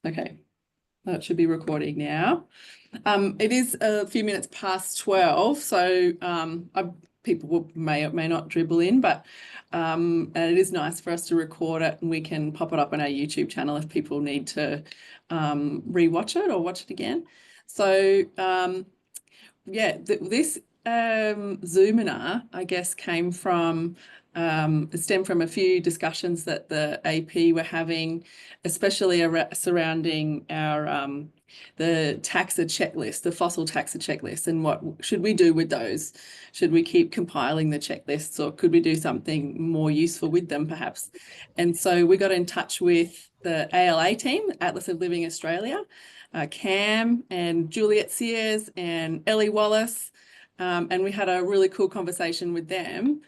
Okay, that should be recording now. It is a few minutes past 12, so people may or may not dribble in, but and it is nice for us to record it, and we can pop it up on our YouTube channel if people need to rewatch it or watch it again. So yeah, this Zoominar, I guess, came from stemmed from a few discussions that the AP were having, especially surrounding our the taxa checklist, the fossil taxa checklist, and what should we do with those? Should we keep compiling the checklists, or could we do something more useful with them, perhaps? And so we got in touch with the ALA team, Atlas of Living Australia, Cam and Juliet Sears and Ellie Wallace, and we had a really cool conversation with them.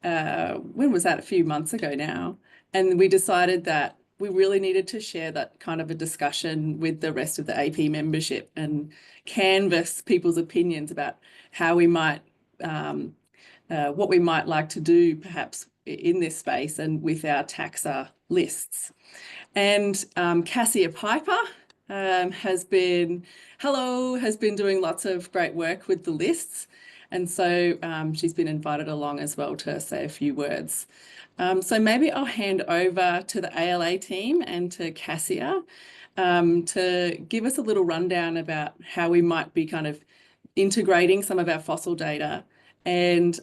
When was that? A few months ago now. And we decided that we really needed to share that kind of a discussion with the rest of the AP membership and canvass people's opinions about how we might, what we might like to do perhaps in this space and with our taxa lists. And Cassia Piper has been doing lots of great work with the lists. And so she's been invited along as well to say a few words. So maybe I'll hand over to the ALA team and to Cassia to give us a little rundown about how we might be kind of integrating some of our fossil data. And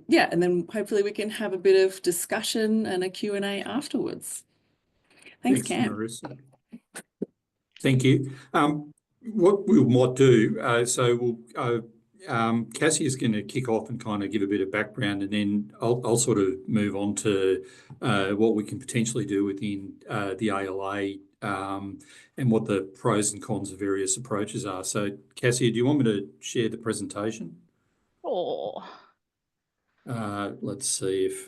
yeah, and then hopefully we can have a bit of discussion and a Q&A afterwards. Thanks, Cam. Marissa. Thank you. What we might do, so we'll Cassie is going to kick off and kind of give a bit of background, and then I'll sort of move on to what we can potentially do within the ALA and what the pros and cons of various approaches are. So, Cassie, do you want me to share the presentation? Sure. Let's see if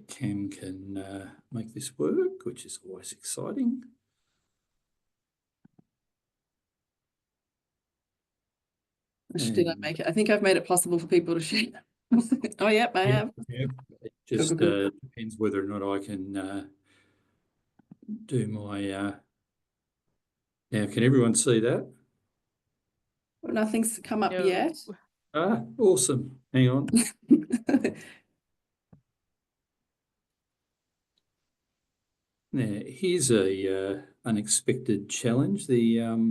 Cam can make this work, which is always exciting. Did I make it? I think I've made it possible for people to share. Oh, yep, I have. Yeah. It just depends whether or not I can do my... Now, can everyone see that? Well, nothing's come up yet. Awesome. Hang on. Now, here's a unexpected challenge. The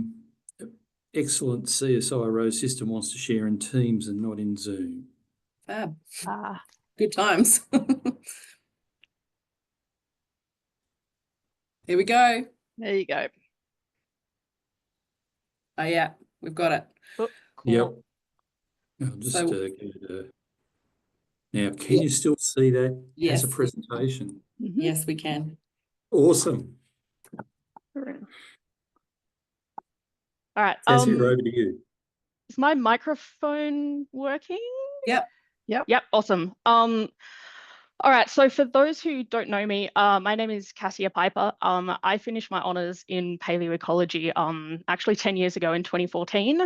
excellent CSI row system wants to share in Teams and not in Zoom. Fab. Good times. Here we go. There you go. Oh, yeah, we've got it. Oh, cool. Yep. I'll just get it. Now, can you still see that as a presentation? Yes, we can. Awesome. All right. Cassie, over to you. Is my microphone working? Yep. Yep. Awesome. All right. So for those who don't know me, my name is Cassia Piper. I finished my honours in paleoecology actually 10 years ago in 2014.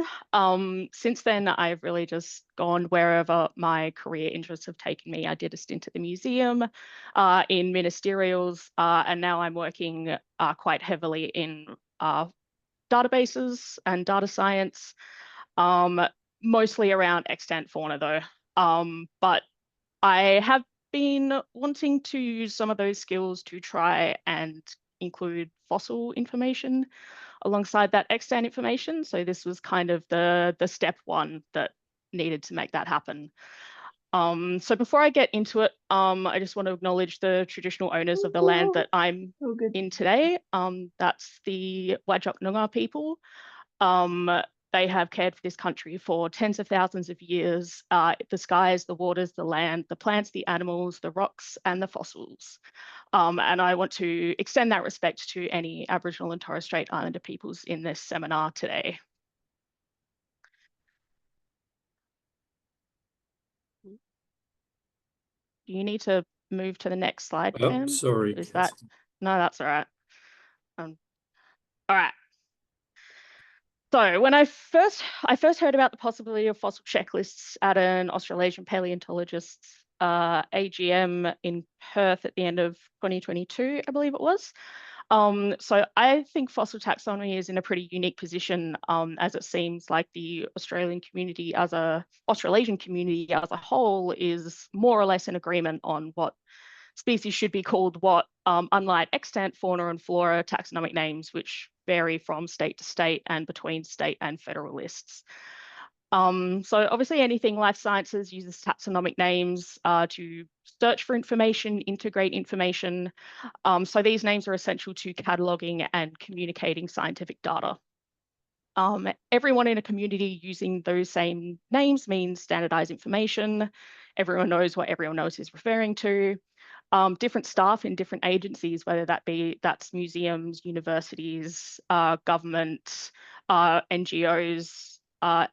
Since then, I've really just gone wherever my career interests have taken me. I did a stint at the museum, in ministerials, and now I'm working quite heavily in databases and data science, mostly around extant fauna though. But I have been wanting to use some of those skills to try and include fossil information alongside that extant information. So this was kind of the step one that needed to make that happen. So before I get into it, I just want to acknowledge the traditional owners of the land that I'm in today. That's the Whadjuk Noongar people. They have cared for this country for tens of thousands of years. The skies, the waters, the land, the plants, the animals, the rocks, and the fossils. And I want to extend that respect to any Aboriginal and Torres Strait Islander peoples in this seminar today. Do you need to move to the next slide, Cam? Oh, sorry. Is that? No, that's all right. All right. So when I first heard about the possibility of fossil checklists at an Australasian paleontologist's AGM in Perth at the end of 2022, I believe it was, So I think fossil taxonomy is in a pretty unique position, as it seems like the Australasian community as a whole is more or less in agreement on what species should be called what, unlike extant fauna and flora taxonomic names, which vary from state to state and between state and federal lists. So obviously anything life sciences uses taxonomic names to search for information, integrate information. So these names are essential to cataloging and communicating scientific data. Everyone in a community using those same names means standardized information. Everyone knows what everyone else is referring to. Different staff in different agencies, whether that's museums, universities, government, NGOs,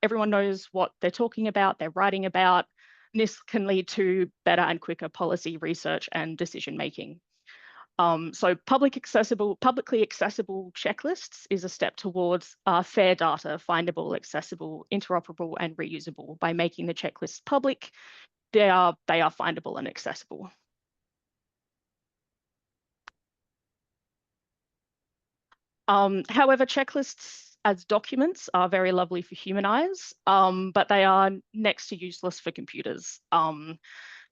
everyone knows what they're talking about, they're writing about. And this can lead to better and quicker policy research and decision making. So publicly accessible checklists is a step towards fair data, findable, accessible, interoperable, and reusable. By making the checklists public, they are findable and accessible. However, checklists as documents are very lovely for human eyes, but they are next to useless for computers.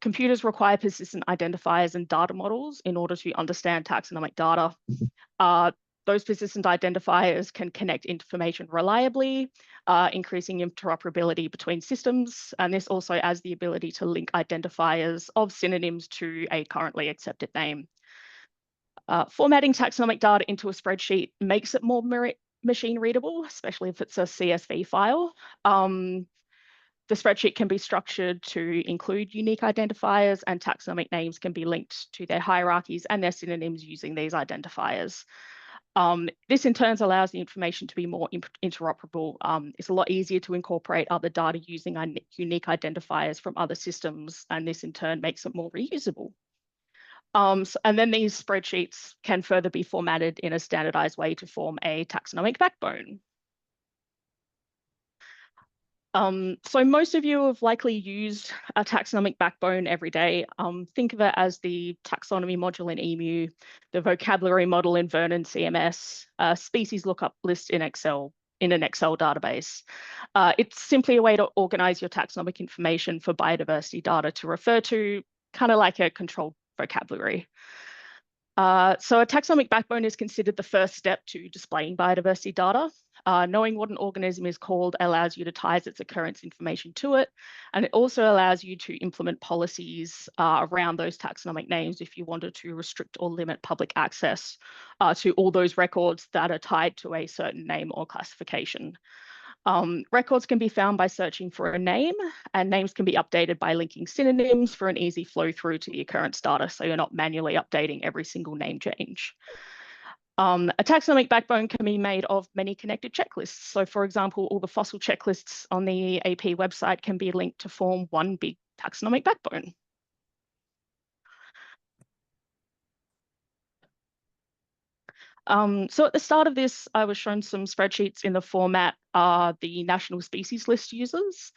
Computers require persistent identifiers and data models in order to understand taxonomic data. Those persistent identifiers can connect information reliably, increasing interoperability between systems. And this also adds the ability to link identifiers of synonyms to a currently accepted name. Formatting taxonomic data into a spreadsheet makes it more machine readable, especially if it's a CSV file. The spreadsheet can be structured to include unique identifiers, and taxonomic names can be linked to their hierarchies and their synonyms using these identifiers. This in turn allows the information to be more interoperable. It's a lot easier to incorporate other data using unique identifiers from other systems, and this in turn makes it more reusable. And then these spreadsheets can further be formatted in a standardized way to form a taxonomic backbone. So most of you have likely used a taxonomic backbone every day. Think of it as the taxonomy module in EMU, the vocabulary model in Vernon CMS, species lookup list in Excel, in an Excel database. It's simply a way to organize your taxonomic information for biodiversity data to refer to, kind of like a controlled vocabulary. So a taxonomic backbone is considered the first step to displaying biodiversity data. Knowing what an organism is called allows you to tie its occurrence information to it, and it also allows you to implement policies around those taxonomic names if you wanted to restrict or limit public access to all those records that are tied to a certain name or classification. Records can be found by searching for a name, and names can be updated by linking synonyms for an easy flow through to the occurrence data, so you're not manually updating every single name change. A taxonomic backbone can be made of many connected checklists. So for example, all the fossil checklists on the AP website can be linked to form one big taxonomic backbone. So at the start of this, I was shown some spreadsheets in the format the national species list users.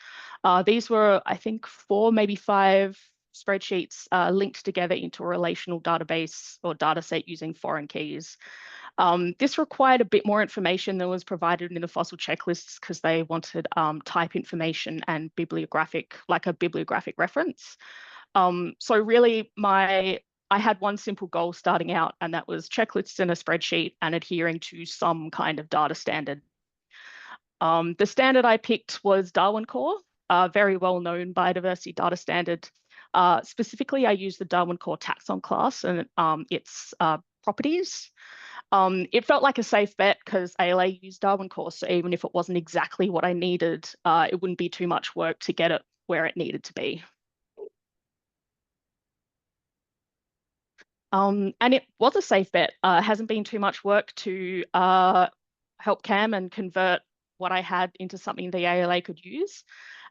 These were, I think, 4, maybe 5 spreadsheets linked together into a relational database or data set using foreign keys. This required a bit more information than was provided in the fossil checklists because they wanted type information and bibliographic, like a bibliographic reference. So really I had one simple goal starting out, and that was checklists in a spreadsheet and adhering to some kind of data standard. The standard I picked was Darwin Core, a very well-known biodiversity data standard. Specifically, I used the Darwin Core taxon class and its properties. It felt like a safe bet because ALA used Darwin Core, so even if it wasn't exactly what I needed, it wouldn't be too much work to get it where it needed to be. And it was a safe bet. It hasn't been too much work to help Cam and convert what I had into something the ALA could use.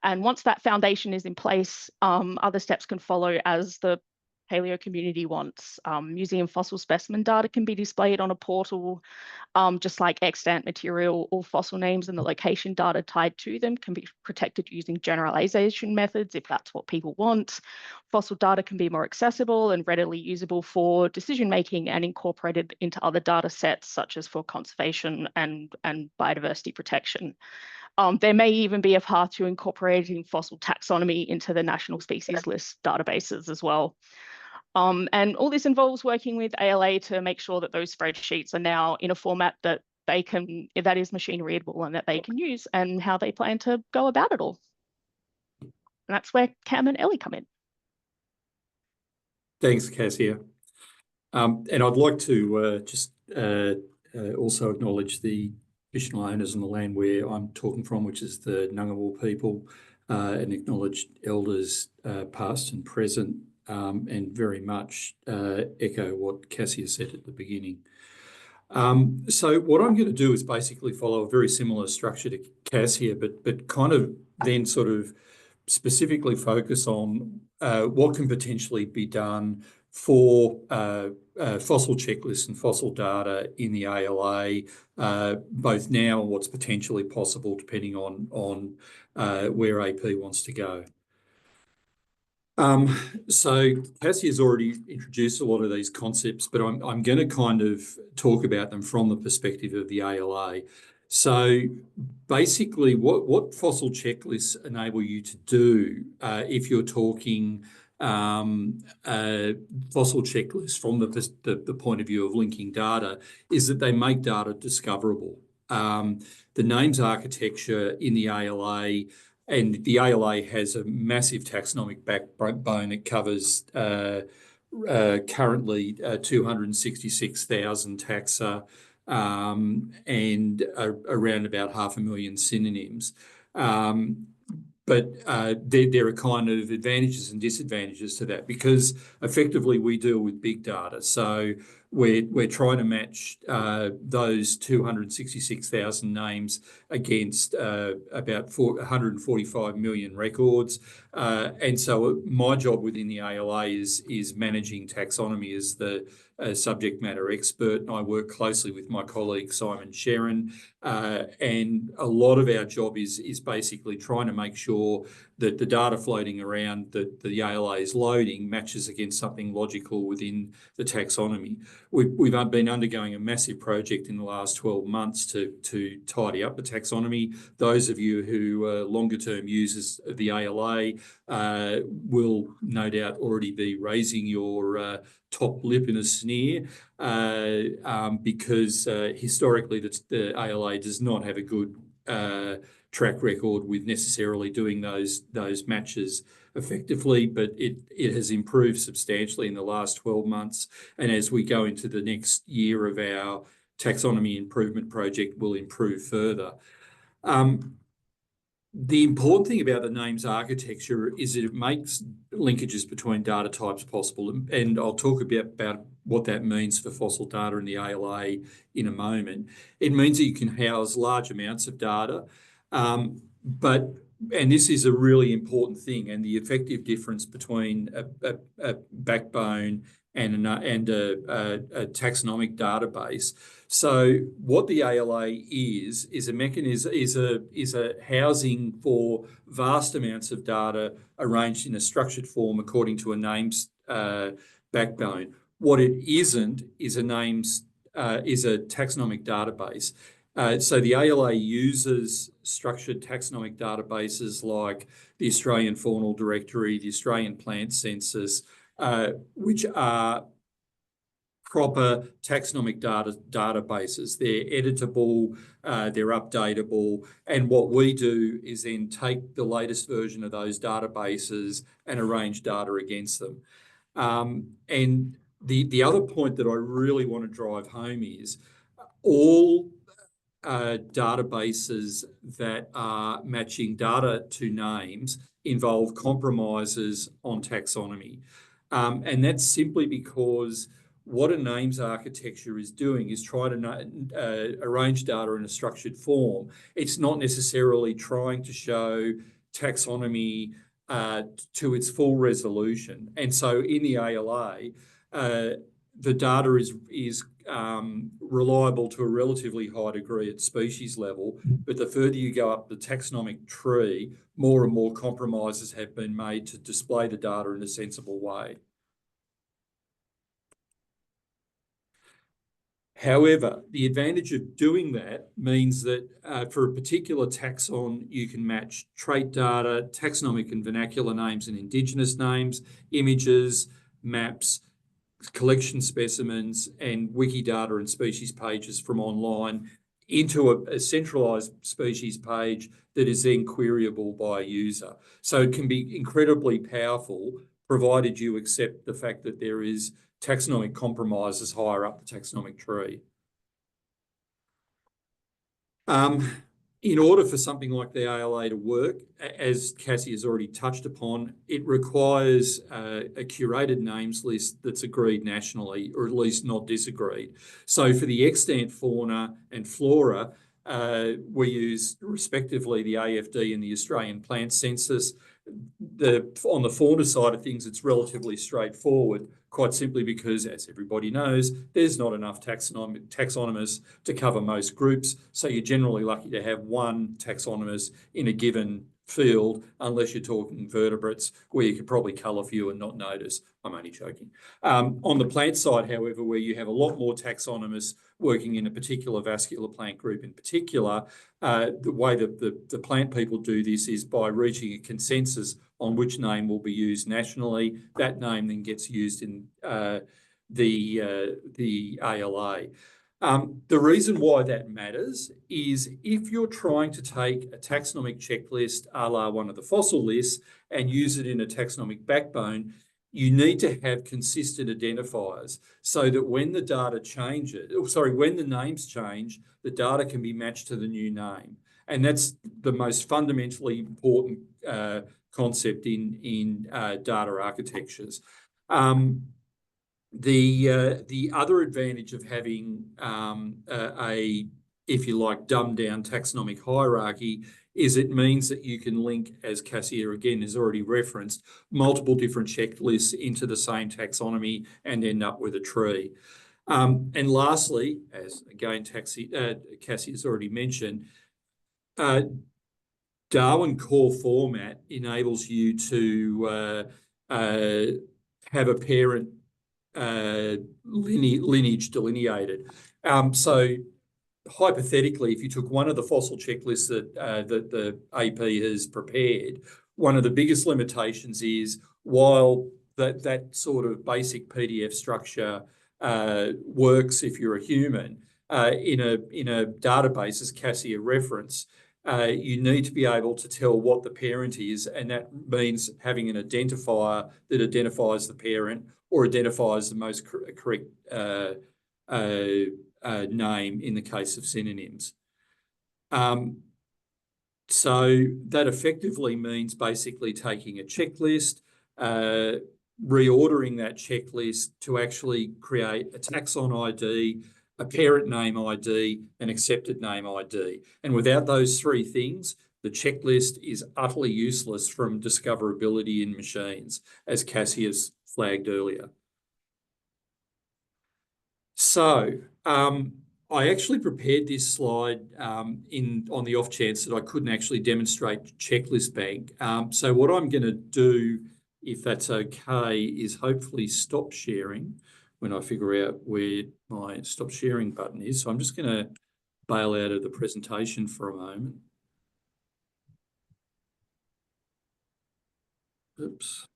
And once that foundation is in place, other steps can follow as the paleo community wants. Museum fossil specimen data can be displayed on a portal, just like extant material or fossil names, and the location data tied to them can be protected using generalization methods if that's what people want. Fossil data can be more accessible and readily usable for decision making and incorporated into other data sets, such as for conservation and biodiversity protection. There may even be a path to incorporating fossil taxonomy into the national species list databases as well. And all this involves working with ALA to make sure that those spreadsheets are now in a format that that is machine readable and that they can use, and how they plan to go about it all. And that's where Cam and Ellie come in. Thanks, Cassia. And I'd like to just also acknowledge the traditional owners on the land where I'm talking from, which is the Ngunnawal people, and acknowledge elders past and present, and very much echo what Cassia said at the beginning. So what I'm going to do is basically follow a very similar structure to Cassia, but kind of then sort of specifically focus on what can potentially be done for fossil checklists and fossil data in the ALA, both now and what's potentially possible depending on where AP wants to go. So Cassia's already introduced a lot of these concepts, but I'm going to kind of talk about them from the perspective of the ALA. So basically what fossil checklists enable you to do, if you're talking fossil checklists from the point of view of linking data, is that they make data discoverable. The names architecture in the ALA, and the ALA has a massive taxonomic backbone. It covers currently 266,000 taxa, and around about 500,000 synonyms. But there are kind of advantages and disadvantages to that, because effectively we deal with big data. So we're trying to match those 266,000 names against about 145 million records. And so my job within the ALA is managing taxonomy as the subject matter expert. And I work closely with my colleague Simon Sharon. And a lot of our job is basically trying to make sure that the data floating around that the ALA is loading matches against something logical within the taxonomy. We've been undergoing a massive project in the last 12 months to tidy up the taxonomy. Those of you who are longer term users of the ALA will no doubt already be raising your top lip in a sneer, because historically the ALA does not have a good track record with necessarily doing those matches effectively, but it has improved substantially in the last 12 months. And as we go into the next year of our taxonomy improvement project, will improve further. The important thing about the names architecture is that it makes linkages between data types possible. And I'll talk a bit about what that means for fossil data in the ALA in a moment. It means that you can house large amounts of data, and this is a really important thing, and the effective difference between a backbone and a taxonomic database. So what the ALA is a mechanism, is a housing for vast amounts of data arranged in a structured form according to a names backbone. What it isn't is a taxonomic database. So the ALA uses structured taxonomic databases like the Australian Faunal Directory, the Australian Plant Census, which are proper taxonomic databases. They're editable, they're updatable, and what we do is then take the latest version of those databases and arrange data against them. And the other point that I really want to drive home is all databases that are matching data to names involve compromises on taxonomy. And that's simply because what a names architecture is doing is trying to arrange data in a structured form. It's not necessarily trying to show taxonomy to its full resolution. And so in the ALA, the data is reliable to a relatively high degree at species level, but the further you go up the taxonomic tree, more and more compromises have been made to display the data in a sensible way. However, the advantage of doing that means that for a particular taxon, you can match trait data, taxonomic and vernacular names and indigenous names, images, maps, collection specimens, and Wikidata and species pages from online into a centralized species page that is then queryable by a user. So it can be incredibly powerful, provided you accept the fact that there is taxonomic compromises higher up the taxonomic tree. In order for something like the ALA to work, as Cassie has already touched upon, it requires a curated names list that's agreed nationally, or at least not disagreed. So for the extant fauna and flora, we use respectively the AFD and the Australian Plant Census. On the fauna side of things, it's relatively straightforward, quite simply because, as everybody knows, there's not enough taxonomists to cover most groups. So you're generally lucky to have one taxonomist in a given field, unless you're talking vertebrates, where you could probably cull a few and not notice. I'm only joking. On the plant side, however, where you have a lot more taxonomists working in a particular vascular plant group in particular, the way that the plant people do this is by reaching a consensus on which name will be used nationally. That name then gets used in the ALA. The reason why that matters is if you're trying to take a taxonomic checklist a la one of the fossil lists and use it in a taxonomic backbone, you need to have consistent identifiers so that when the data changes, when the names change, the data can be matched to the new name. And that's the most fundamentally important concept in data architectures. The other advantage of having if you like, dumbed down taxonomic hierarchy is it means that you can link, as Cassia again has already referenced, multiple different checklists into the same taxonomy and end up with a tree. And lastly, as again Cassie has already mentioned, Darwin core format enables you to have a parent lineage delineated. So hypothetically, if you took one of the fossil checklists that the AP has prepared, one of the biggest limitations is while that sort of basic PDF structure works if you're a human, in a database, as Cassia referenced, you need to be able to tell what the parent is, and that means having an identifier that identifies the parent or identifies the most correct name in the case of synonyms. So that effectively means basically taking a checklist, reordering that checklist to actually create a taxon ID, a parent name ID, an accepted name ID. And without those three things, the checklist is utterly useless from discoverability in machines, as Cassie has flagged earlier. So I actually prepared this slide on the off chance that I couldn't actually demonstrate Checklist Bank. So what I'm going to do, if that's okay, is hopefully stop sharing when I figure out where my stop sharing button is. So I'm just going to bail out of the presentation for a moment. Oops.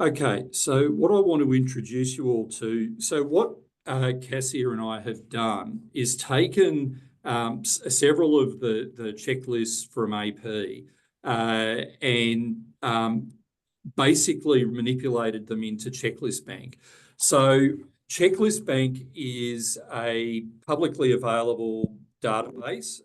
Okay, so what I want to introduce you all to, so what Cassia and I have done is taken several of the checklists from AP and basically manipulated them into Checklist Bank. So Checklist Bank is a publicly available database.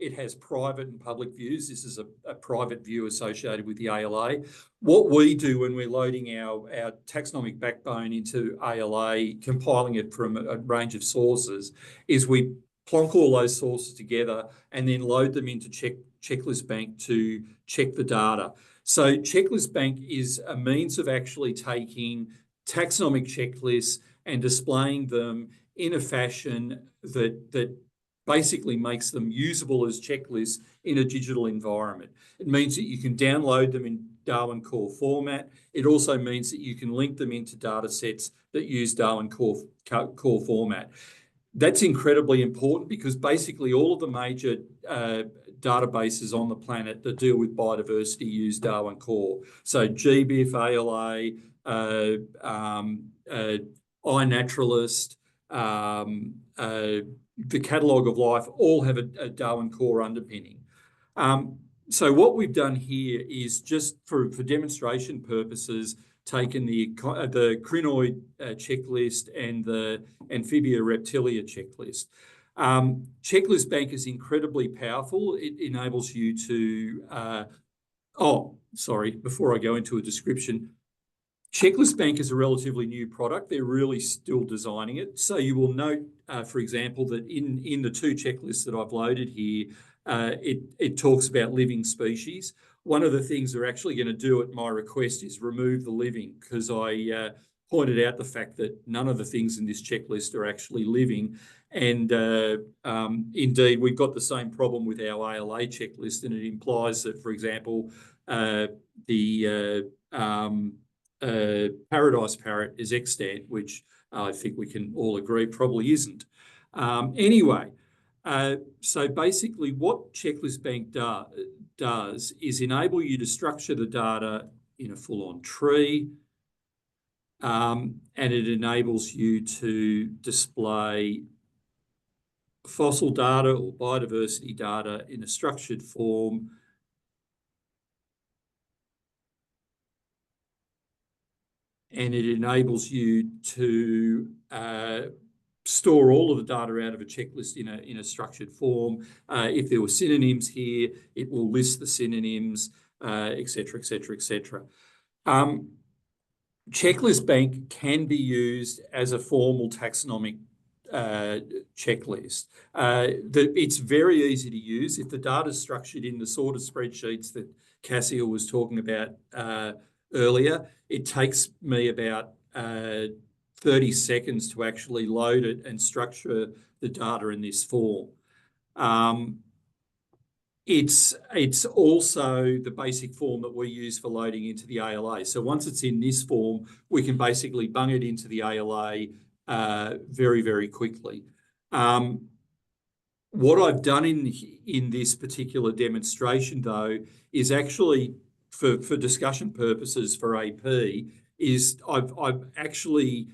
it has private and public views. This is a private view associated with the ALA. What we do when we're loading our taxonomic backbone into ALA, compiling it from a range of sources, is we plonk all those sources together and then load them into Checklist Bank to check the data. So Checklist Bank is a means of actually taking taxonomic checklists and displaying them in a fashion that basically makes them usable as checklists in a digital environment. It means that you can download them in Darwin Core format. It also means that you can link them into data sets that use Darwin Core format. That's incredibly important because basically all of the major databases on the planet that deal with biodiversity use Darwin Core. So GBIF, ALA, iNaturalist, the Catalogue of Life all have a Darwin Core underpinning. So what we've done here is just for demonstration purposes, taken the crinoid checklist and the amphibia reptilia checklist. Checklist Bank is incredibly powerful. It enables you to, before I go into a description, Checklist Bank is a relatively new product. They're really still designing it. So you will note, for example, that in the two checklists that I've loaded here, it talks about living species. One of the things they're actually going to do at my request is remove the living, because I pointed out the fact that none of the things in this checklist are actually living. And indeed, we've got the same problem with our ALA checklist, and it implies that, for example, the paradise parrot is extant, which I think we can all agree probably isn't. Anyway, so basically what Checklist Bank does is enable you to structure the data in a full-on tree, and it enables you to display fossil data or biodiversity data in a structured form. And it enables you to store all of the data out of a checklist in a structured form. If there were synonyms here, it will list the synonyms, et cetera, et cetera, et cetera. Checklist Bank can be used as a formal taxonomic checklist. It's very easy to use. If the data is structured in the sort of spreadsheets that Cassia was talking about earlier, it takes me about 30 seconds to actually load it and structure the data in this form. It's also the basic form that we use for loading into the ALA. So once it's in this form, we can basically bung it into the ALA very, very quickly. What I've done in this particular demonstration, though, is actually for discussion purposes for AP, is I've actually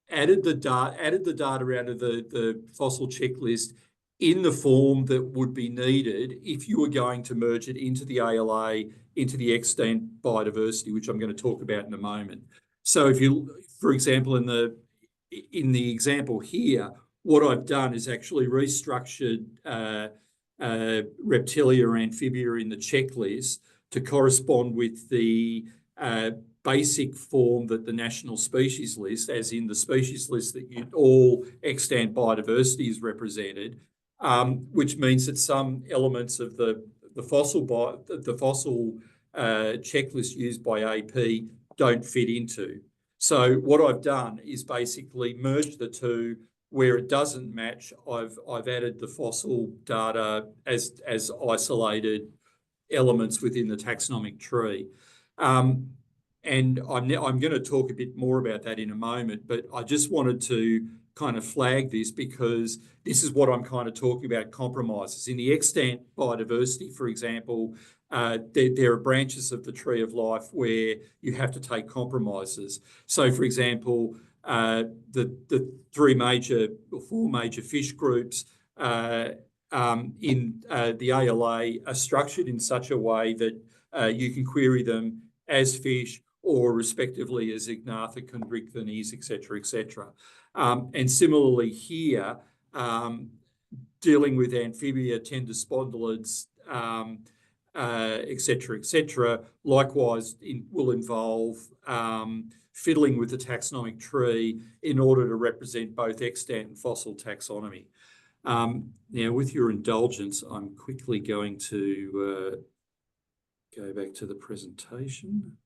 added the data out of the fossil checklist in the form that would be needed if you were going to merge it into the ALA, into the extant biodiversity, which I'm going to talk about in a moment. So if you, for example, in the example here, what I've done is actually restructured reptilia or amphibia in the checklist to correspond with the basic form that the national species list, as in the species list that all extant biodiversity is represented, which means that some elements of the fossil checklist used by AP don't fit into. So what I've done is basically merge the two. Where it doesn't match, I've added the fossil data as isolated elements within the taxonomic tree. And I'm going to talk a bit more about that in a moment, but I just wanted to kind of flag this because this is what I'm kind of talking about, compromises. In the extant biodiversity, for example, there are branches of the tree of life where you have to take compromises. So, for example, the four major fish groups in the ALA are structured in such a way that you can query them as fish or respectively as Ignatha, Chondrichthyes, et cetera, et cetera. And similarly here, dealing with amphibia, tender spondylid, et cetera, likewise will involve fiddling with the taxonomic tree in order to represent both extant and fossil taxonomy. Now, with your indulgence, I'm quickly going to go back to the presentation.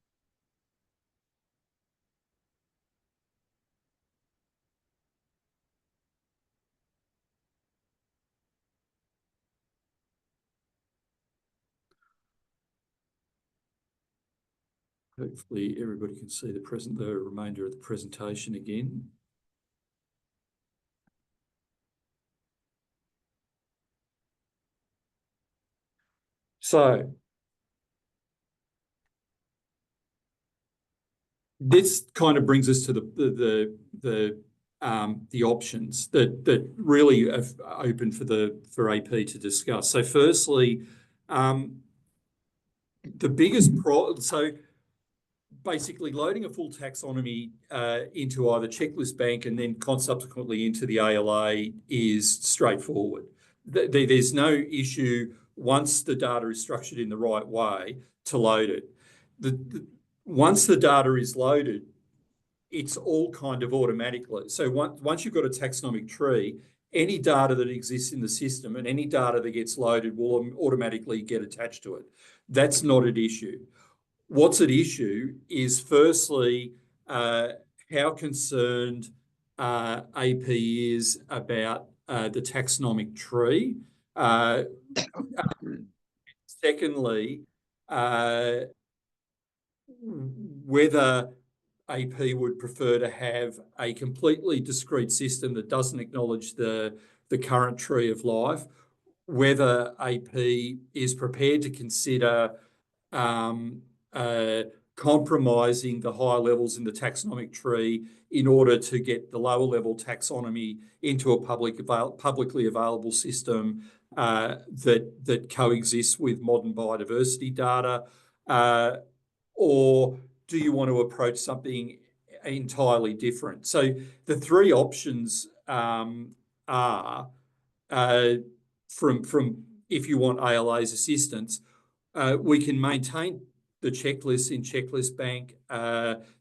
Hopefully everybody can see the remainder of the presentation again. So this kind of brings us to the options that really are open for AP to discuss. So firstly, the biggest so basically loading a full taxonomy into either checklist bank and then subsequently into the ALA is straightforward. There's no issue once the data is structured in the right way to load it. Once the data is loaded, it's all kind of automatically. So once you've got a taxonomic tree, any data that exists in the system and any data that gets loaded will automatically get attached to it. That's not an issue. What's at issue is firstly, how concerned AP is about the taxonomic tree. Secondly, whether AP would prefer to have a completely discrete system that doesn't acknowledge the current tree of life, whether AP is prepared to consider compromising the higher levels in the taxonomic tree in order to get the lower level taxonomy into a publicly available system that coexists with modern biodiversity data, or do you want to approach something entirely different? So the three options are from if you want ALA's assistance, we can maintain the checklist in Checklist Bank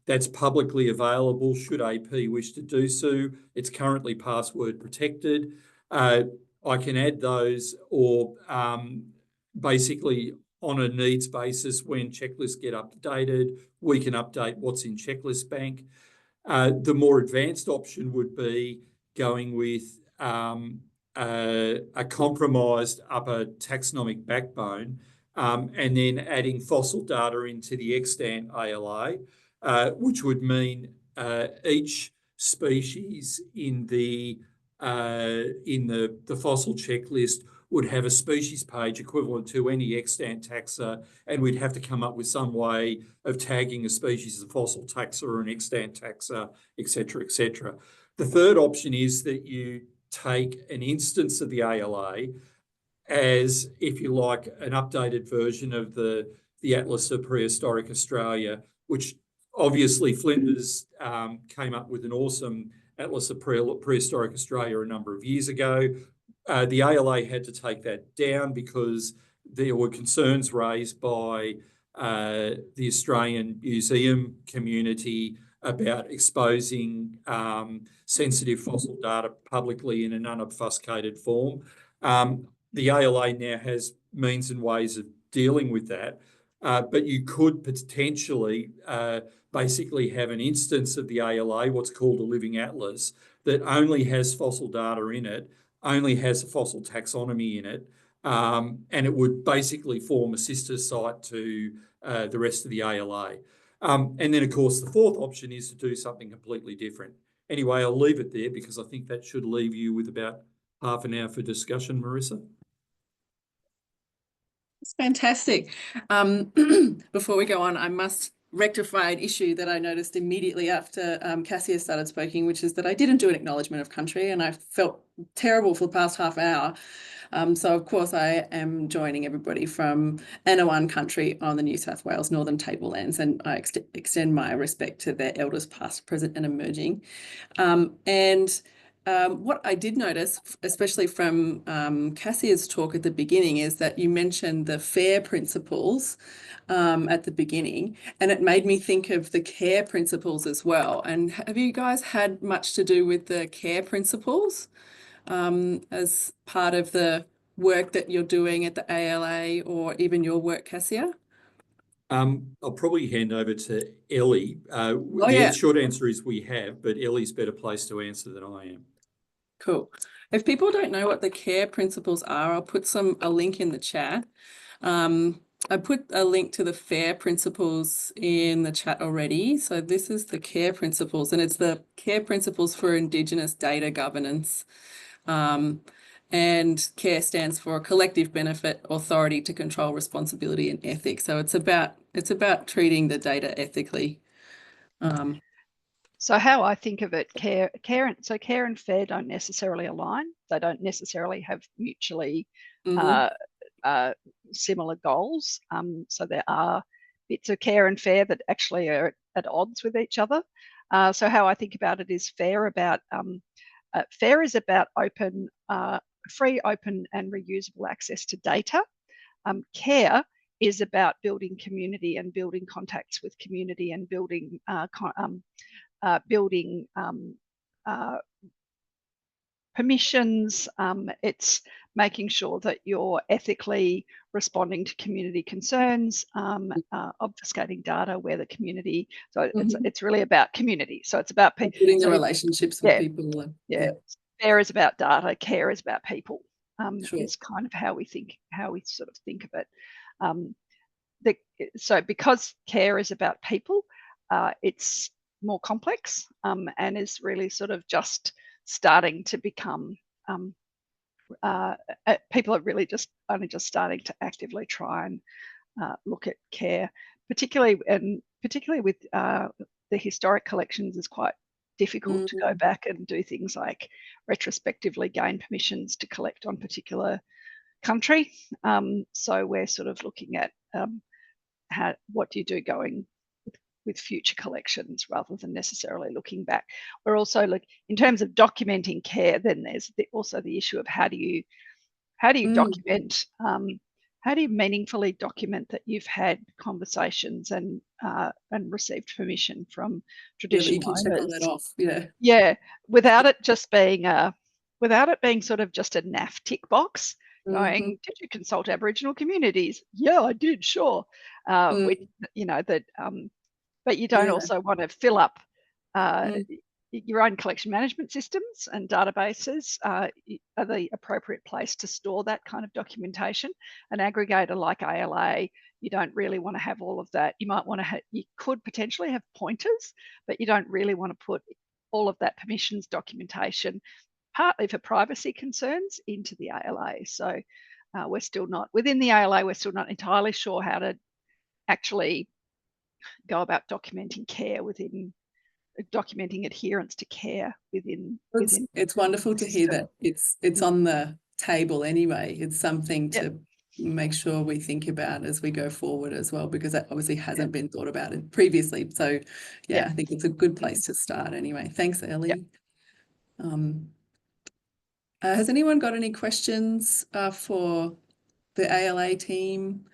that's publicly available should AP wish to do so. It's currently password protected. I can add those or basically on a needs basis when checklists get updated, we can update what's in Checklist Bank. The more advanced option would be going with a compromised upper taxonomic backbone and then adding fossil data into the extant ALA, which would mean each species in the fossil checklist would have a species page equivalent to any extant taxa, and we'd have to come up with some way of tagging a species as a fossil taxa or an extant taxa, et cetera, et cetera. The third option is that you take an instance of the ALA as, if you like, an updated version of the Atlas of Prehistoric Australia, which obviously Flinders came up with an awesome Atlas of Prehistoric Australia a number of years ago. The ALA had to take that down because there were concerns raised by the Australian museum community about exposing sensitive fossil data publicly in an unobfuscated form. The ALA now has means and ways of dealing with that, but you could potentially basically have an instance of the ALA, what's called a living atlas, that only has fossil data in it, only has a fossil taxonomy in it, and it would basically form a sister site to the rest of the ALA. And then, of course, the fourth option is to do something completely different. Anyway, I'll leave it there because I think that should leave you with about half an hour for discussion, Marissa. It's fantastic. Before we go on, I must rectify an issue that I noticed immediately after Cassia started speaking, which is that I didn't do an acknowledgement of country, and I felt terrible for the past half hour. So, of course, I am joining everybody from Anawan country on the New South Wales Northern Tablelands, and I extend my respect to their elders past, present and emerging. And what I did notice, especially from Cassia's talk at the beginning, is that you mentioned the FAIR principles at the beginning, and it made me think of the CARE principles as well. And have you guys had much to do with the CARE principles as part of the work that you're doing at the ALA, or even your work, Cassia? I'll probably hand over to Ellie. Oh, The yeah. short answer is we have, but Ellie's better placed to answer than I am. Cool. If people don't know what the CARE principles are, I'll put a link in the chat. I put a link to the FAIR principles in the chat already. So this is the CARE principles, and it's the CARE principles for Indigenous data governance. And CARE stands for collective benefit, authority to control, responsibility, and ethics. So it's about treating the data ethically. So how I think of it, care and FAIR don't necessarily align. They don't necessarily have mutually similar goals. So there are bits of care and FAIR that actually are at odds with each other. So how I think about it is FAIR is about free, open, and reusable access to data. CARE is about building community and building contacts with community and building permissions. It's making sure that you're ethically responding to community concerns, obfuscating data where the community. So it's really about community. So it's about people. Building the relationships with people. Yeah. FAIR is about data. CARE is about people. Sure. Is kind of how we sort of think of it. So because CARE is about people, it's more complex and is really sort of just starting to become people are really only just starting to actively try and look at CARE, particularly with the historic collections. Is quite difficult to go back and do things like retrospectively gain permissions to collect on particular country. So we're sort of looking at what do you do going with future collections rather than necessarily looking back. We're also in terms of documenting CARE, then there's also the issue of how do you document, how do you meaningfully document that you've had conversations and received permission from traditional you can owners. check that off. Yeah, without it being sort of just a naff tick box. Going, did you consult Aboriginal communities? Yeah, I did, sure. But you don't also want to fill up your own collection management systems and databases are the appropriate place to store that kind of documentation. An aggregator like ALA, you don't really want to have all of that. You might want to you could potentially have pointers, but you don't really want to put all of that permissions documentation, partly for privacy concerns, into the ALA. So we're still not, within the ALA, we're still not entirely sure how to actually go about documenting CARE documenting adherence to CARE within. It's wonderful to hear that it's on the table anyway. It's something to make sure we think about as we go forward as well, because that obviously hasn't been thought about it previously. So I think it's a good place to start anyway. Thanks, Ellie. Has anyone got any questions for the ALA team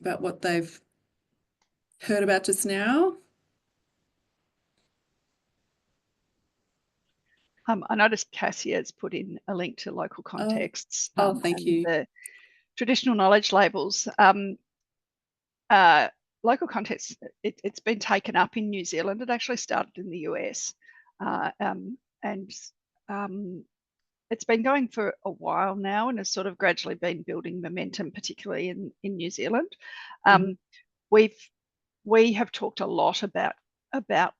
about what they've heard about just now? I noticed Cassie has put in a link to local contexts. Thank you. The traditional knowledge labels. Local contexts, it's been taken up in New Zealand. It actually started in the US. It's been going for a while now and has sort of gradually been building momentum, particularly in New Zealand. We have talked a lot about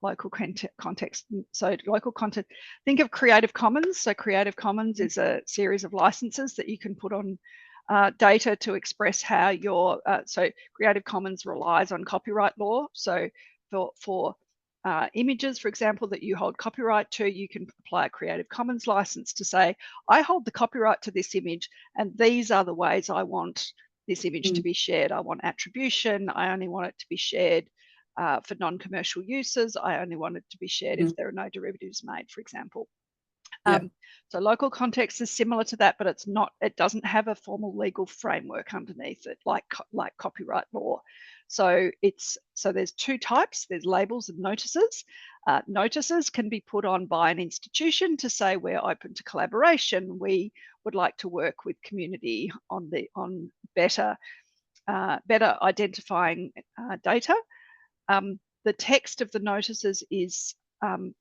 local context. So local content, think of Creative Commons. So Creative Commons is a series of licenses that you can put on data to express how your, so Creative Commons relies on copyright law. So for images, for example, that you hold copyright to, you can apply a Creative Commons license to say, I hold the copyright to this image, and these are the ways I want this image to be shared. I want attribution. I only want it to be shared for non-commercial uses. I only want it to be shared if there are no derivatives made, for example. Yeah. So local context is similar to that, but it's not. It doesn't have a formal legal framework underneath it, like copyright law. So there's two types. There's labels and notices. Notices can be put on by an institution to say we're open to collaboration. We would like to work with community on better identifying data. The text of the notices is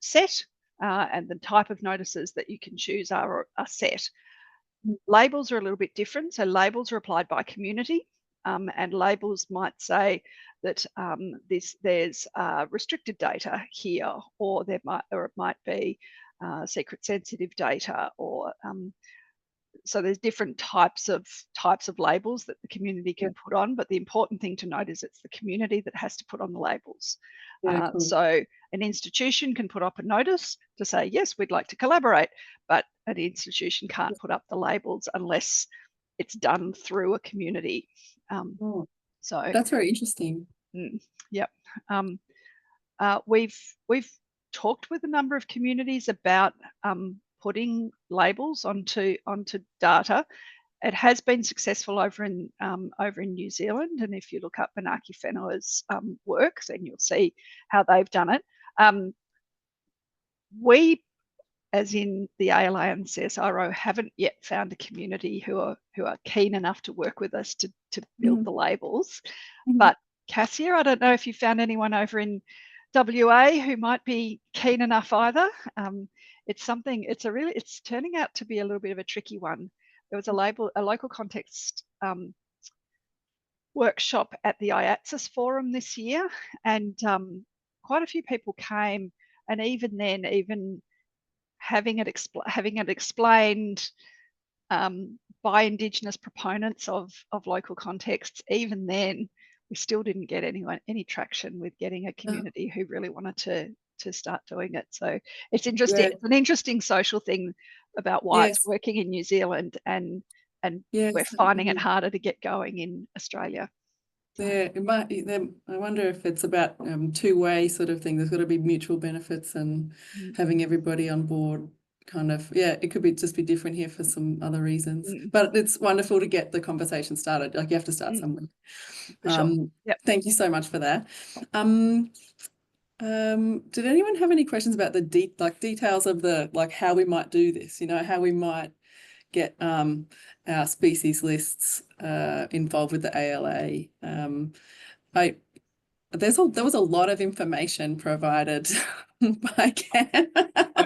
set, and the type of notices that you can choose are set. Labels are a little bit different. So labels are applied by community, and labels might say that there's restricted data here, or it might be secret sensitive data, or so there's different types of labels that the community can put on, but the important thing to note is it's the community that has to put on the labels. Cool. So an institution can put up a notice to say, yes, we'd like to collaborate, but an institution can't put up the labels unless it's done through a community. So That's very interesting. Yep. We've talked with a number of communities about putting labels onto data. It has been successful over in New Zealand, and if you look up Benaki Whenau's work, then you'll see how they've done it. We, as in the ALA and CSIRO, haven't yet found a community who are keen enough to work with us to build the labels. But Cassia, I don't know if you found anyone over in WA who might be keen enough either. It's turning out to be a little bit of a tricky one. There was a local context workshop at the IATSIS forum this year, and quite a few people came, and even then, even having it explained by Indigenous proponents of local contexts, even then, we still didn't get any traction with getting a community who really wanted to start doing it. So it's interesting. It's an interesting social thing about why it's working in New Zealand, and we're finding it harder to get going in Australia. So. Yeah, it might. I wonder if it's about two-way sort of thing. There's got to be mutual benefits, and having everybody on board. Kind of, it could just be different here for some other reasons. But it's wonderful to get the conversation started. Like, you have to start somewhere. Sure. Thank you so much for that. Did anyone have any questions about the details of how we might do this? You know, how we might get our species lists involved with the ALA. There was a lot of information provided by Cam.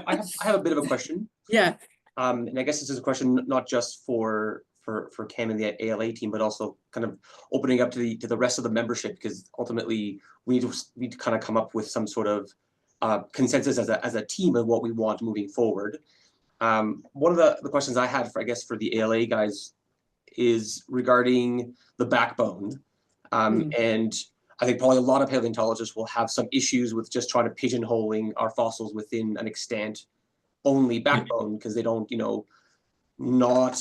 I have a bit of a question. Yeah. And I guess this is a question not just for Cam and the ALA team, but also kind of opening up to the rest of the membership, because ultimately we need to kind of come up with some sort of consensus as a team of what we want moving forward. One of the questions I had for the ALA guys is regarding the backbone. And I think probably a lot of paleontologists will have some issues with just trying to pigeonholing our fossils within an extant only backbone, because they don't, not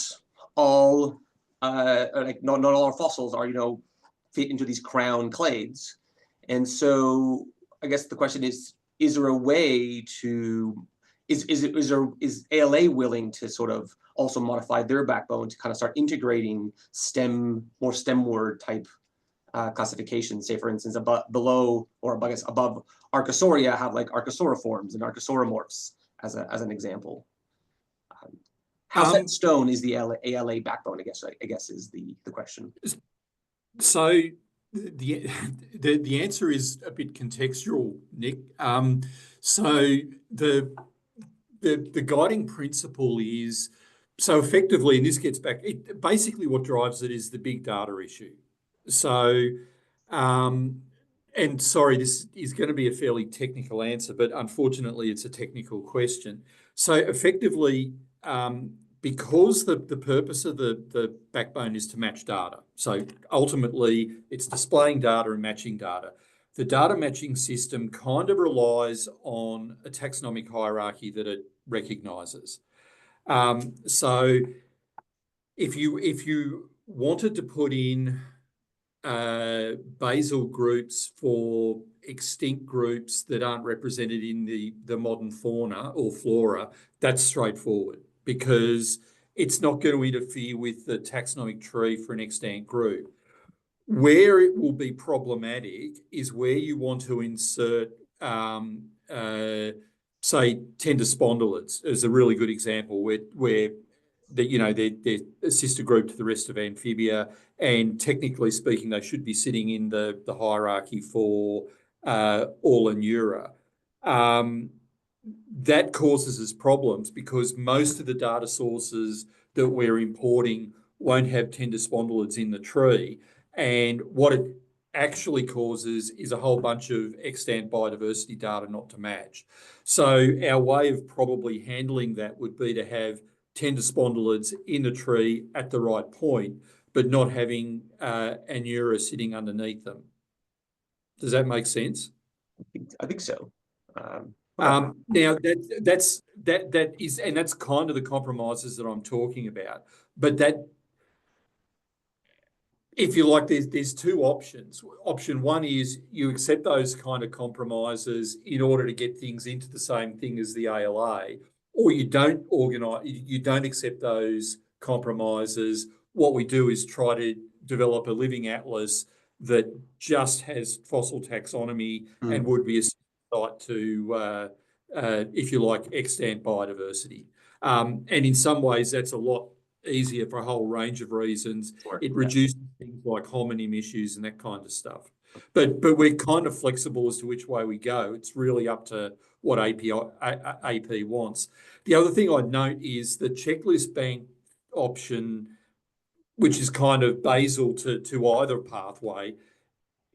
all not all our fossils are, fit into these crown clades. And so I guess the question is there a way to is ALA willing to sort of also modify their backbone to kind of start integrating more stemward type classifications? Say, for instance, below, or I guess above Archosauria, have like Archosauriforms and Archosauromorphs as an example. How set in stone is the ALA backbone? I guess is the question. So the answer is a bit contextual, Nick. So the guiding principle is, so effectively, and this gets back, basically what drives it is the big data issue. So, and sorry, this is going to be a fairly technical answer, but unfortunately it's a technical question. So effectively, because the purpose of the backbone is to match data. So ultimately it's displaying data and matching data. The data matching system kind of relies on a taxonomic hierarchy that it recognises. So if you wanted to put in basal groups for extinct groups that aren't represented in the modern fauna or flora, that's straightforward because it's not going to interfere with the taxonomic tree for an extant group. Where it will be problematic is where you want to insert, say, tender spondylid is a really good example where they're a sister group to the rest of amphibia, and technically speaking, they should be sitting in the hierarchy for Aulineura. That causes us problems because most of the data sources that we're importing won't have tender spondylids in the tree. And what it actually causes is a whole bunch of extant biodiversity data not to match. So our way of probably handling that would be to have tender spondylids in the tree at the right point, but not having Anura sitting underneath them. Does that make sense? I think so. Now that is, and that's kind of the compromises that I'm talking about. But that, if you like, there's two options. Option one is you accept those kind of compromises in order to get things into the same thing as the ALA, or you don't accept those compromises. What we do is try to develop a living atlas that just has fossil taxonomy and would be a site to, if you like, extant biodiversity. And in some ways, that's a lot easier for a whole range of reasons. Sure, it reduces things like homonym issues and that kind of stuff. But we're kind of flexible as to which way we go. It's really up to what AP wants. The other thing I'd note is the checklist bank option, which is kind of basal to either pathway,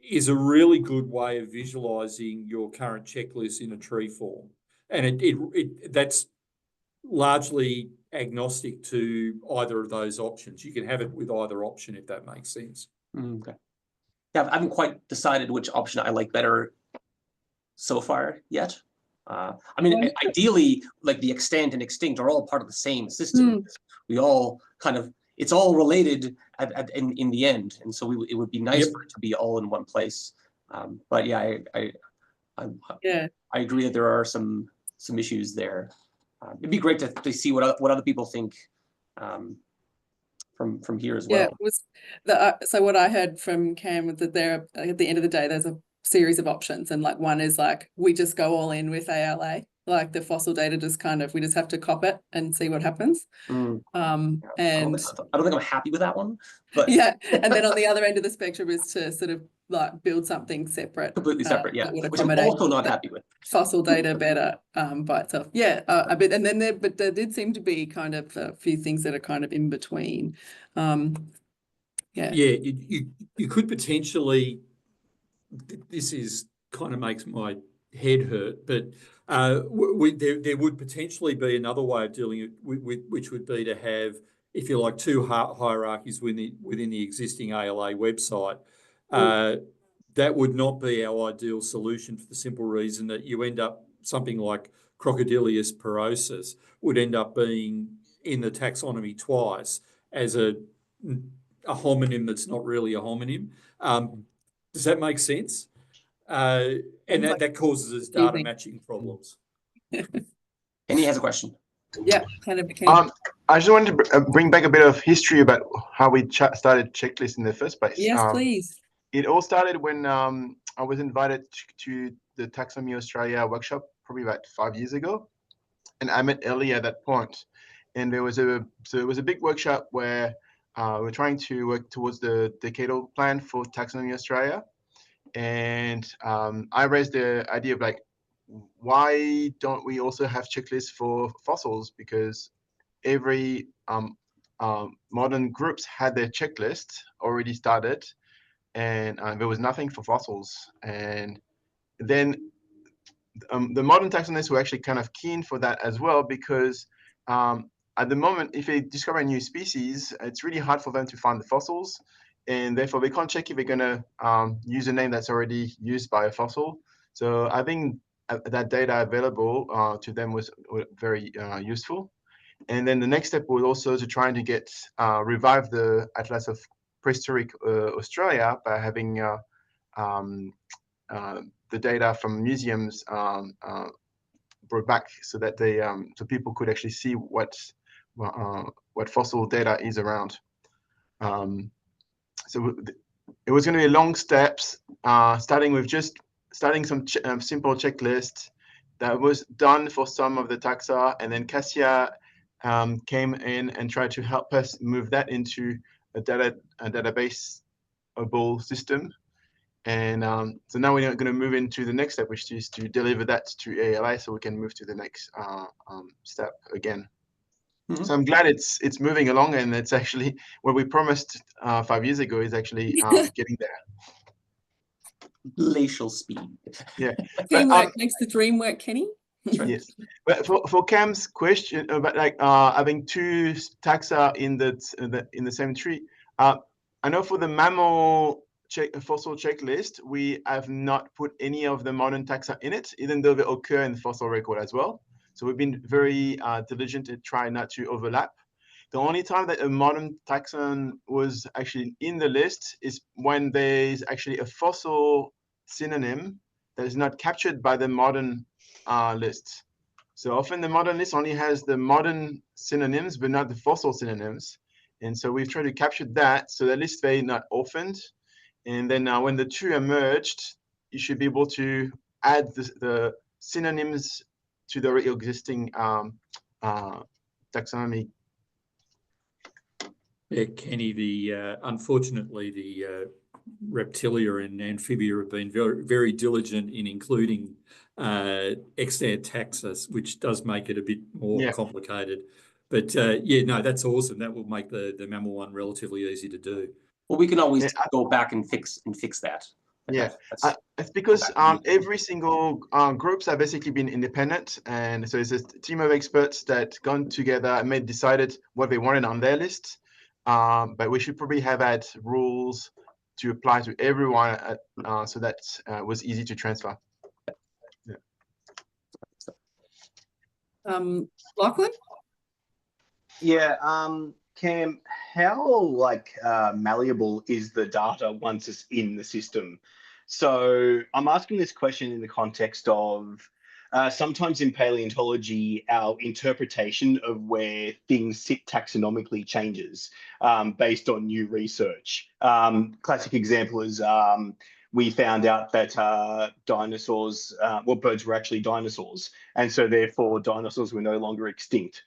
is a really good way of visualizing your current checklist in a tree form. And that's largely agnostic to either of those options. You can have it with either option, if that makes sense. Okay. Yeah, I haven't quite decided which option I like better so far yet. I mean, ideally, like the extant and extinct are all part of the same system. We all kind of, it's all related in the end, and so it would be nice for it to be all in one place. But yeah, I agree that there are some issues there. It'd be great to see what other people think from here as well. Yeah, it was so what I heard from Cam was that there, at the end of the day, there's a series of options, and like one is like we just go all in with ALA, like the fossil data just kind of, we just have to cop it and see what happens. And I don't think I'm happy with that one, but yeah, and then on the other end of the spectrum is to sort of like build something separate, completely separate, that would which I'm accommodate also not happy with. fossil data better by itself. Yeah, a bit, and then there did seem to be kind of a few things that are kind of in between. You could potentially, this is kind of makes my head hurt, but there would potentially be another way of dealing with which would be to have, if you like, two hierarchies within the existing ALA website. That would not be our ideal solution for the simple reason that you end up, something like Crocodilius porosus would end up being in the taxonomy twice as a homonym that's not really a homonym. Does that make sense? And that causes us data matching problems. Kenny has a question. Yeah, kind of. I just wanted to bring back a bit of history about how we started checklists in the first place. Yes, please. It all started when I was invited to the Taxonomy Australia workshop probably about 5 years ago, and I met Ellie at that point. And it was a big workshop where we're trying to work towards the decadal plan for Taxonomy Australia, and I raised the idea of like, why don't we also have checklists for fossils? Because every modern groups had their checklist already started, and there was nothing for fossils. And then the modern taxonomists were actually kind of keen for that as well, because at the moment, if they discover a new species, it's really hard for them to find the fossils, and therefore they can't check if they're going to use a name that's already used by a fossil. So I think that data available to them was very useful. And then the next step was also to try to get revive the Atlas of prehistoric Australia by having the data from museums brought back, so that they so people could actually see what fossil data is around. So it was going to be long steps, starting with just some simple checklists that was done for some of the taxa, and then Cassia came in and tried to help us move that into a database-able system. And so now we're going to move into the next step, which is to deliver that to ALI, so we can move to the next step again. Mhm. So I'm glad it's moving along, and it's actually what we promised 5 years ago is actually getting there. Glacial speed. Yeah, but Teamwork makes the dream work, Kenny. That's right. yes. But for Cam's question about like having two taxa in the same tree, I know for the mammal fossil checklist, we have not put any of the modern taxa in it, even though they occur in the fossil record as well. So we've been very diligent to try not to overlap. The only time that a modern taxon was actually in the list is when there's actually a fossil synonym that is not captured by the modern list. So often the modern list only has the modern synonyms, but not the fossil synonyms. And so we've tried to capture that, so at least they're not orphaned. And then when the two are merged, you should be able to add the synonyms to the existing taxonomy. Yeah, Kenny, unfortunately, the reptilia and amphibia have been very, very diligent in including extant taxa, which does make it a bit more complicated. But yeah, no, that's awesome. That will make the mammal one relatively easy to do. Well, we can always go back and fix that. Yeah, it's because every single groups have basically been independent, and so it's a team of experts that gone together and decided what they wanted on their list. But we should probably have had rules to apply to everyone, so that was easy to transfer. Yeah. Lachlan? Yeah, Cam, how malleable is the data once it's in the system? So I'm asking this question in the context of sometimes in paleontology, our interpretation of where things sit taxonomically changes based on new research. Classic example is we found out that dinosaurs, birds were actually dinosaurs, and so therefore dinosaurs were no longer extinct.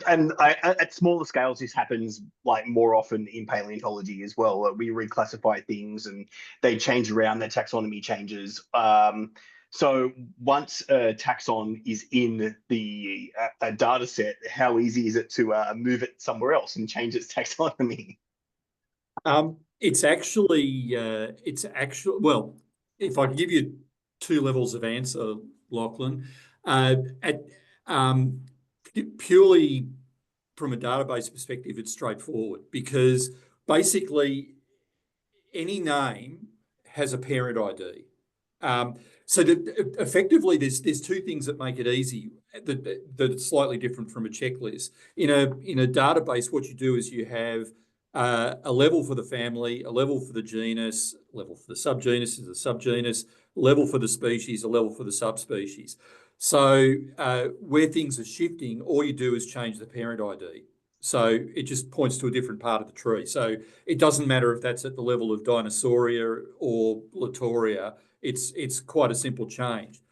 At smaller scales, this happens like more often in paleontology as well. We reclassify things and they change around, their taxonomy changes. So once a taxon is in the a data set, how easy is it to move it somewhere else and change its taxonomy? It's actually, well, if I can give you two levels of answer, Lachlan, purely from a database perspective, it's straightforward, because basically any name has a parent ID. So that effectively there's two things that make it easy that it's slightly different from a checklist. In a database, what you do is you have a level for the family, a level for the genus, a level for the subgenus is a subgenus, a level for the species, a level for the subspecies. So where things are shifting, all you do is change the parent ID. So it just points to a different part of the tree. So it doesn't matter if that's at the level of Dinosauria or Latoria. It's quite a simple change.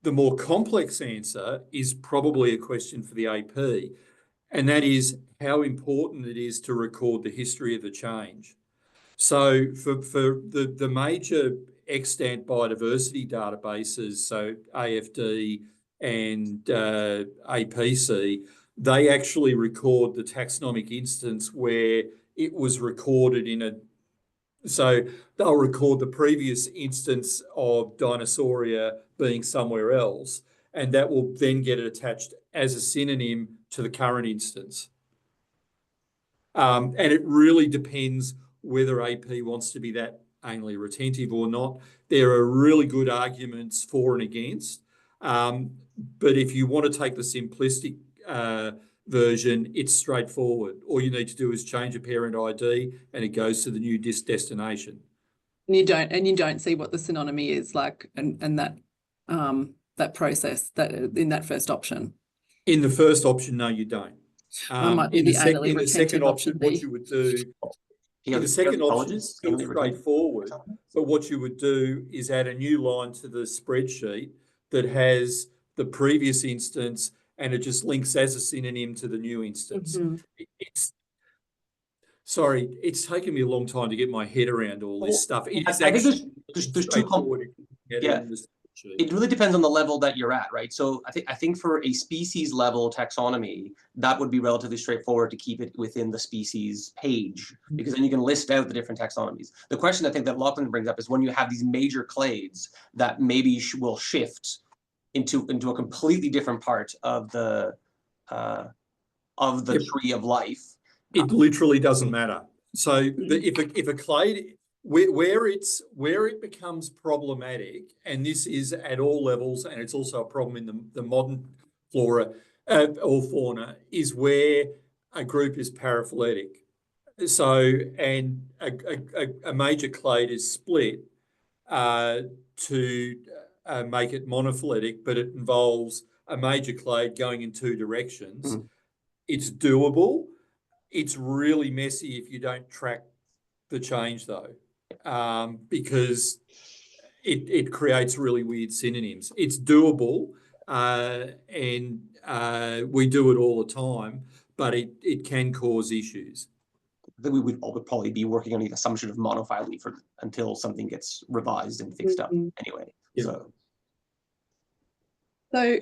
The more complex answer is probably a question for the AP, and that is how important it is to record the history of the change. So for the major extant biodiversity databases, so AFD and APC, they actually record the taxonomic instance where it was recorded so they'll record the previous instance of Dinosauria being somewhere else, and that will then get attached as a synonym to the current instance. And it really depends whether AP wants to be that anally retentive or not. There are really good arguments for and against. But if you want to take the simplistic version, it's straightforward. All you need to do is change a parent ID and it goes to the new destination. And you don't see what the synonymy is like, and that process that in that first option. In the first option, no, you don't. Might be In the the anally second retentive option, what B. you would do, Yeah, in the second option, colleges, it's still straightforward, but what you would do is add a new line to the spreadsheet that has the previous instance, and it just links as a synonym to the new instance. Sorry, it's taken me a long time to get my head around all this stuff. It is I think actually there's two straightforward. It really depends on the level that you're at, right? So I think for a species level taxonomy, that would be relatively straightforward to keep it within the species page, because then you can list out the different taxonomies. The question I think that Lachlan brings up is when you have these major clades that maybe will shift into a completely different part of the tree of life. It literally doesn't matter. So if a clade where it becomes problematic, and this is at all levels, and it's also a problem in the modern flora or fauna, is where a group is paraphyletic. So, and a major clade is split to make it monophyletic, but it involves a major clade going in two directions. It's doable. It's really messy if you don't track the change, though, because it creates really weird synonyms. It's doable, and we do it all the time, but it can cause issues. I think we would probably be working on the assumption of monophyly until something gets revised and fixed up anyway. Yeah. So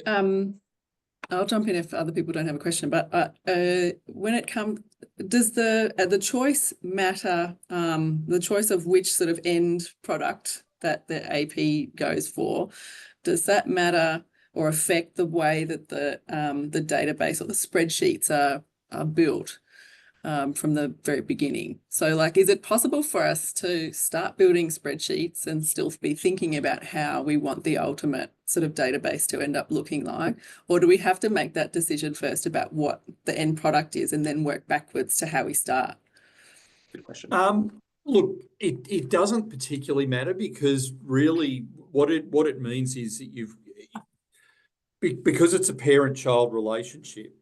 I'll jump in if other people don't have a question, but when it comes, does the choice matter, the choice of which sort of end product that the AP goes for, does that matter or affect the way that the database or the spreadsheets are built from the very beginning? So like, is it possible for us to start building spreadsheets and still be thinking about how we want the ultimate sort of database to end up looking like? Or do we have to make that decision first about what the end product is and then work backwards to how we start? Good question. Look, it doesn't particularly matter, because really what it means is that because it's a parent-child relationship.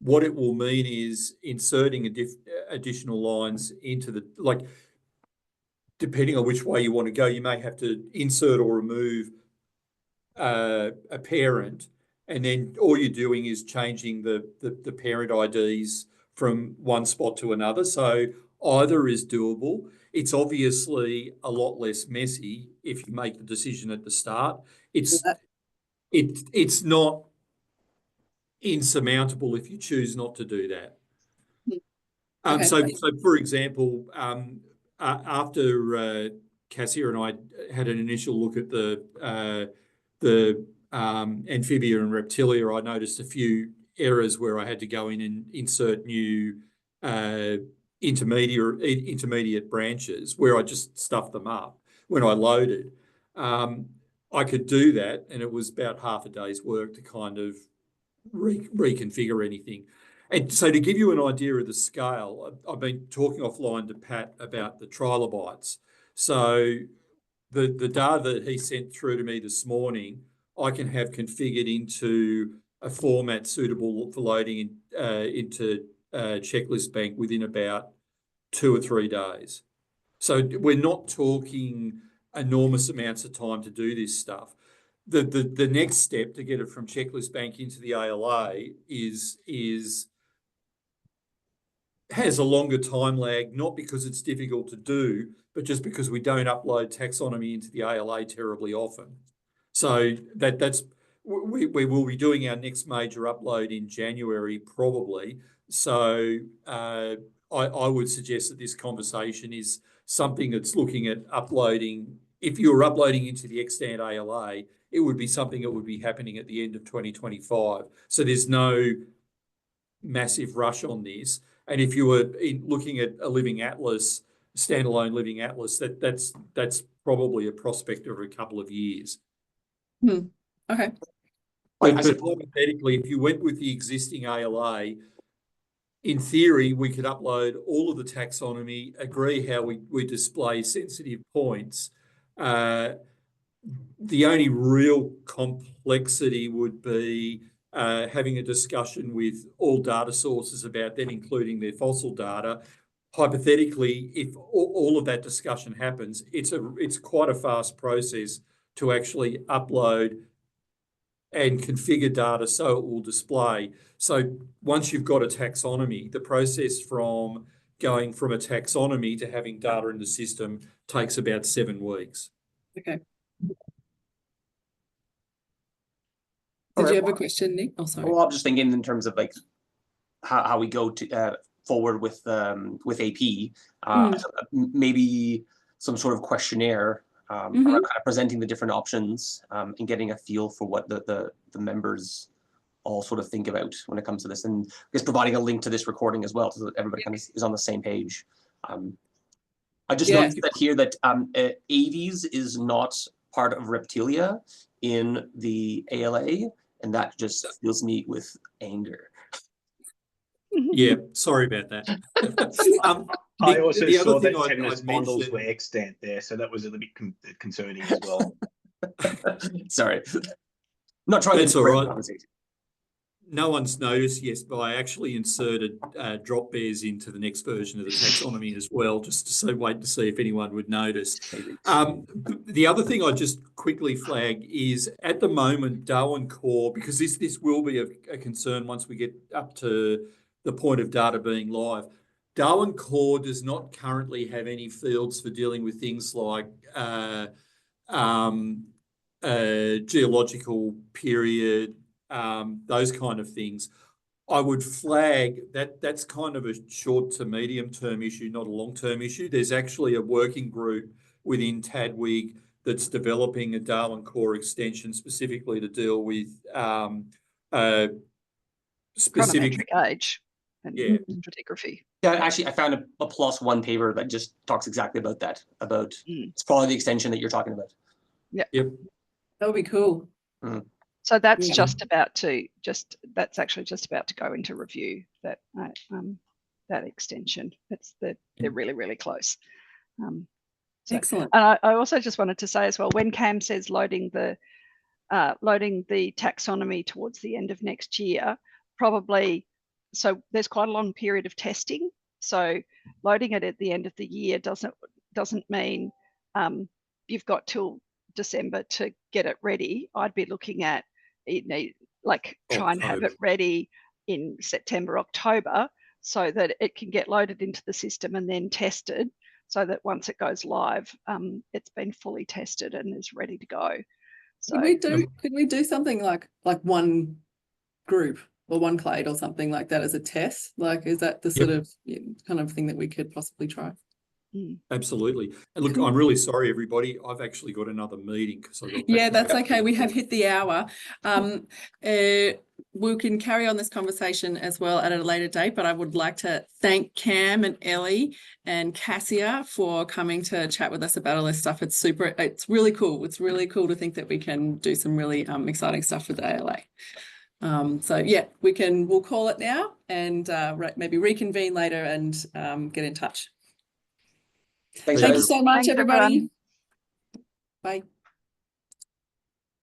What it will mean is inserting additional lines into the, depending on which way you want to go, you may have to insert or remove a parent, and then all you're doing is changing the parent IDs from one spot to another. So either is doable. It's obviously a lot less messy if you make the decision at the start. It's not insurmountable if you choose not to do that. Okay. So for example, after Cassia and I had an initial look at the amphibia and reptilia, I noticed a few errors where I had to go in and insert new intermediate branches where I just stuffed them up when I loaded. I could do that, and it was about half a day's work to kind of reconfigure anything. And so to give you an idea of the scale, I've been talking offline to Pat about the trilobites. So the data that he sent through to me this morning, I can have configured into a format suitable for loading into Checklist Bank within about 2 or 3 days. So we're not talking enormous amounts of time to do this stuff. The next step to get it from Checklist Bank into the ALA has a longer time lag, not because it's difficult to do, but just because we don't upload taxonomy into the ALA terribly often. So we will be doing our next major upload in January probably. So I would suggest that this conversation is something that's looking at uploading. If you're uploading into the extant ALA, it would be something that would be happening at the end of 2025. So there's no massive rush on this. And if you were looking at a living atlas, standalone living atlas, that's probably a prospect of a couple of years. Okay. I But suppose- hypothetically, if you went with the existing ALA, in theory, we could upload all of the taxonomy, agree how we display sensitive points. The only real complexity would be having a discussion with all data sources about them including their fossil data. Hypothetically, if all of that discussion happens, it's quite a fast process to actually upload and configure data so it will display. So once you've got a taxonomy, the process from going from a taxonomy to having data in the system takes about 7 weeks. Okay. All Did you right, have a question, Nick? Oh, sorry. Well, I'm just thinking in terms of like how we go to forward with AP. Maybe some sort of questionnaire around kind of presenting the different options and getting a feel for what the members all sort of think about when it comes to this, and I guess providing a link to this recording as well, so that everybody kind of is on the same page. I just noticed that here that Aves is not part of Reptilia in the ALA, and that just fills me with anger. Yeah, sorry about that. I also the other saw thing that I'd Temnus bundles mention- were extant there, so that was a little bit concerning as well. Sorry, not trying That's to all break right. the conversation. No one's noticed, yes, but I actually inserted drop bears into the next version of the taxonomy as well, just to wait to see if anyone would notice. The other thing I just quickly flag is at the moment, Darwin Core, because this will be a concern once we get up to the point of data being live. Darwin Core does not currently have any fields for dealing with things like geological period, those kind of things. I would flag that's kind of a short to medium term issue, not a long term issue. There's actually a working group within TADWIG that's developing a Darwin Core extension specifically to deal with specific chronometric age and Yeah. stratigraphy. Yeah, actually, I found a +1 paper that just talks exactly about that. It's probably the extension that you're talking about. Yep. That would be cool. So that's Yeah. that's actually just about to go into review, that extension. They're really, really close. Excellent. And I also just wanted to say as well, when Cam says loading the taxonomy towards the end of next year, probably, so there's quite a long period of testing. So loading it at the end of the year doesn't mean you've got till December to get it ready. I'd be looking at, try and have it ready in September, October, so that it can get loaded into the system and then tested, so that once it goes live, it's been fully tested and is ready to go. So Could we do something like one group or one clade or something like that as a test? Like, is that the sort of kind of thing that we could possibly try? Absolutely. And look, I'm really sorry, everybody. I've actually got another meeting because I got. Yeah, that's okay. We have hit the hour. We can carry on this conversation as well at a later date, but I would like to thank Cam and Ellie and Cassia for coming to chat with us about all this stuff. It's really cool. It's really cool to think that we can do some really exciting stuff with the ALA. So yeah, we'll call it now and maybe reconvene later and get in touch. Thanks, Thank guys. you so much, Thanks, everybody. everyone. Bye.